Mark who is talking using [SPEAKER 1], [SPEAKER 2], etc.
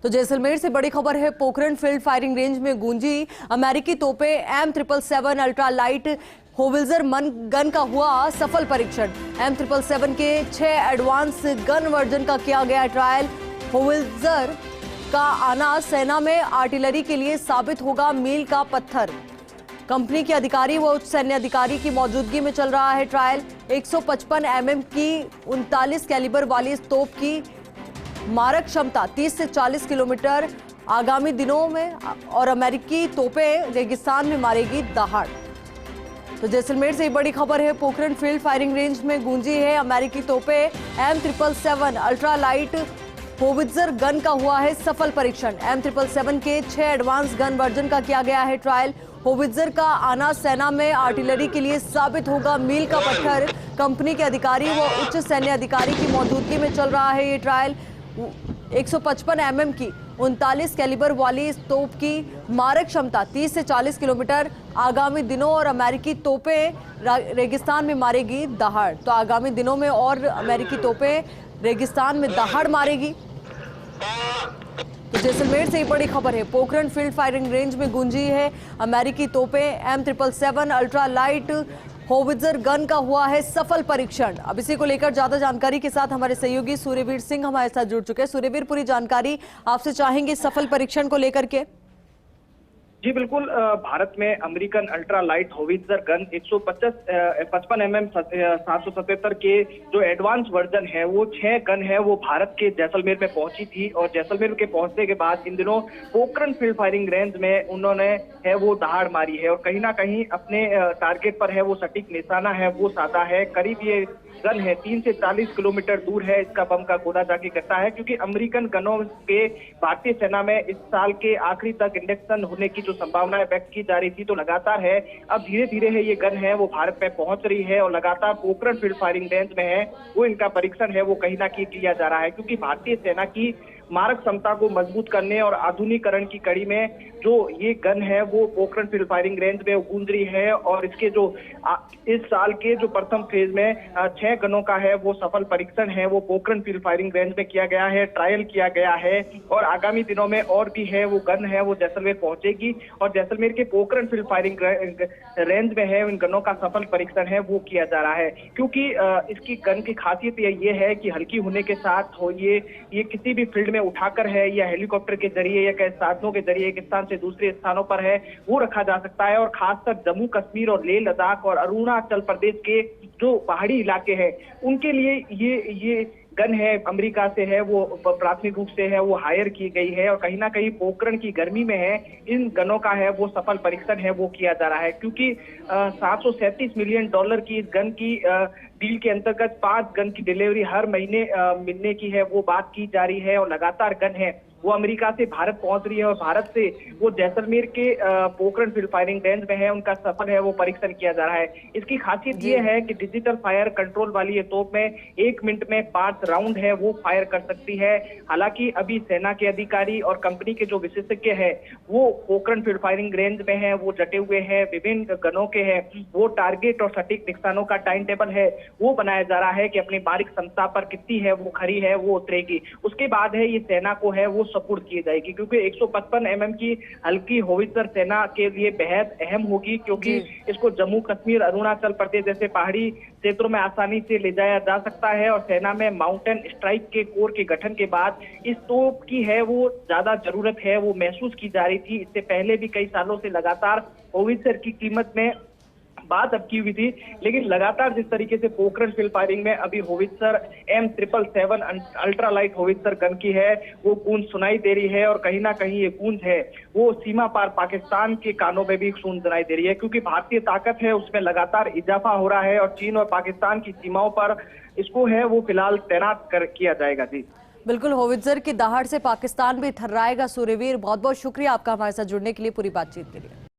[SPEAKER 1] तो जैसलमेर से बड़ी खबर है। पोखरण फील्ड फायरिंग रेंज में गूंजी अमेरिकी तोपे M777 ultra light howitzer gun का हुआ सफल परीक्षण। M777 के 6 एडवांस गन वर्जन का किया गया ट्रायल। होवित्जर का आना सेना में आर्टिलरी के लिए साबित होगा मील का पत्थर। कंपनी के अधिकारी व उच्च सैन्य अधिकारी की मौजूदगी में चल रहा है ट्रायल। 155 mm की 39 कैलिबर वाली इस तोप की मारक क्षमता 30 से 40 किलोमीटर आगामी दिनों में और अमेरिकी तोपें रेगिस्तान में मारेगी दहाड़। तो जैसलमेर से बड़ी खबर है। पोखरण फील्ड फायरिंग रेंज में गूंजी है अमेरिकी तोपे M777 ultra light howitzer gun का हुआ है सफल परीक्षण। M777 के 6 एडवांस गन वर्जन का किया गया है ट्रायल। होवित्जर का आना सेना में आर्टिलरी के लिए साबित होगा मील का पत्थर। कंपनी के अधिकारी व उच्च सैन्य अधिकारी की मौजूदगी में चल रहा है ये ट्रायल। 155 mm की 39 कैलिबर वाली इस तोप की मारक क्षमता 30 से 40 किलोमीटर आगामी दिनों और अमेरिकी तोपें रेगिस्तान में मारेगी दहाड़। तो आगामी दिनों में और अमेरिकी तोपें रेगिस्तान में दहाड़ मारेगी। तो जैसलमेर से बड़ी खबर है। पोखरण फील्ड फायरिंग रेंज में गूंजी है अमेरिकी तोपें M777 ultra light howitzer gun का हुआ है सफल परीक्षण। अब इसी को लेकर ज्यादा जानकारी के साथ हमारे सहयोगी सूर्यवीर सिंह हमारे साथ जुड़ चुके हैं। सूर्यवीर, पूरी जानकारी आपसे चाहेंगे सफल परीक्षण को लेकर के।
[SPEAKER 2] जी बिल्कुल, भारत में American ultra light howitzer gun 155 mm 777 के जो एडवांस वर्जन है वो 6 गन है वो भारत के जैसलमेर में पहुंची थी। और जैसलमेर के पहुंचने के बाद इन दिनों पोखरण फील्ड फायरिंग रेंज में उन्होंने है वो दहाड़ मारी है और कहीं ना कहीं अपने टारगेट पर है वो सटीक निशाना है वो साधा है। करीब ये गन है 30 से 40 किलोमीटर दूर है इसका बम का गोला जाके करता है, क्योंकि अमेरिकन गनों के भारतीय सेना में इस साल के आखिरी तक इंडक्शन होने की जो संभावनाएं व्यक्त की जा रही थी तो लगातार है। अब धीरे धीरे है ये गन है वो भारत में पहुंच रही है और लगातार पोखरण फील्ड फायरिंग रेंज में है वो इनका परीक्षण है वो कहीं ना कहीं किया जा रहा है, क्योंकि भारतीय सेना की मारक क्षमता को मजबूत करने और आधुनिकीकरण की कड़ी में जो ये गन है वो पोखरण फील्ड फायरिंग रेंज में गूंज रही है। और इसके जो इस साल के जो प्रथम फेज में 6 गनों का है वो सफल परीक्षण है वो पोखरण फील्ड फायरिंग रेंज में किया गया है, ट्रायल किया गया है। और आगामी दिनों में और भी है वो गन है वो जैसलमेर पहुंचेगी और जैसलमेर के पोखरण फील्ड फायरिंग रेंज में है इन गनों का सफल परीक्षण है वो किया जा रहा है, क्योंकि इसकी गन की खासियत ये है कि हल्की होने के साथ हो ये किसी भी फील्ड उठाकर है या हेलीकॉप्टर के जरिए या कई साधनों के जरिए एक स्थान से दूसरे स्थानों पर है वो रखा जा सकता है। और खासकर जम्मू कश्मीर और लेह लद्दाख और अरुणाचल प्रदेश के जो पहाड़ी इलाके हैं उनके लिए ये गन है अमेरिका से है वो प्राथमिक रूप से है वो हायर की गई है और कहीं ना कहीं पोखरण की गर्मी में है इन गनों का है वो सफल परीक्षण है वो किया जा रहा है, क्योंकि $737 मिलियन की इस गन की डील के अंतर्गत 5 गन की डिलीवरी हर महीने मिलने की है वो बात की जा रही है और लगातार गन है वो अमेरिका से भारत पहुंच रही है और भारत से वो जैसलमेर के पोखरण फील्ड फायरिंग रेंज में है उनका सफल है वो परीक्षण किया जा रहा है। इसकी खासियत ये है कि डिजिटल फायर कंट्रोल वाली ये तोप में 1 मिनट में 5 राउंड है वो फायर कर सकती है। हालांकि अभी सेना के अधिकारी और कंपनी के जो विशेषज्ञ है वो पोखरण फील्ड फायरिंग रेंज में है वो डटे हुए हैं, विभिन्न गनों के हैं वो टारगेट और सटीक निशानों का टाइम टेबल है वो बनाया जा रहा है कि अपनी मारक क्षमता पर कितनी है वो खरी है वो उतरेगी। उसके बाद है ये सेना को है वो सपोर्ट की जाएगी, क्योंकि 155 mm की हल्की होवित्जर सेना के लिए बेहद अहम होगी, क्योंकि इसको जम्मू कश्मीर अरुणाचल प्रदेश जैसे पहाड़ी क्षेत्रों में आसानी से ले जाया जा सकता है। और सेना में माउंटेन स्ट्राइक के कोर के गठन के बाद इस तोप की है वो ज्यादा जरूरत है वो महसूस की जा रही थी। इससे पहले भी कई सालों से लगातार होवित्जर की कीमत में बात अब की हुई थी, लेकिन लगातार जिस तरीके से पोखरण फील्ड फायरिंग में अभी howitzer M777 ultra light howitzer gun की है वो गूंज सुनाई दे रही है और कहीं ना कहीं ये गूंज है वो सीमा पार पाकिस्तान के कानों में भी सुनाई दे रही है, क्योंकि भारतीय ताकत है उसमें लगातार इजाफा हो रहा है और चीन और पाकिस्तान की सीमाओं पर इसको है वो फिलहाल तैनात किया जाएगा। जी
[SPEAKER 1] बिल्कुल, होवित्जर की दहाड़ से पाकिस्तान भी थर्राएगा। सूर्यवीर, बहुत बहुत शुक्रिया आपका हमारे साथ जुड़ने के लिए, पूरी बातचीत के लिए।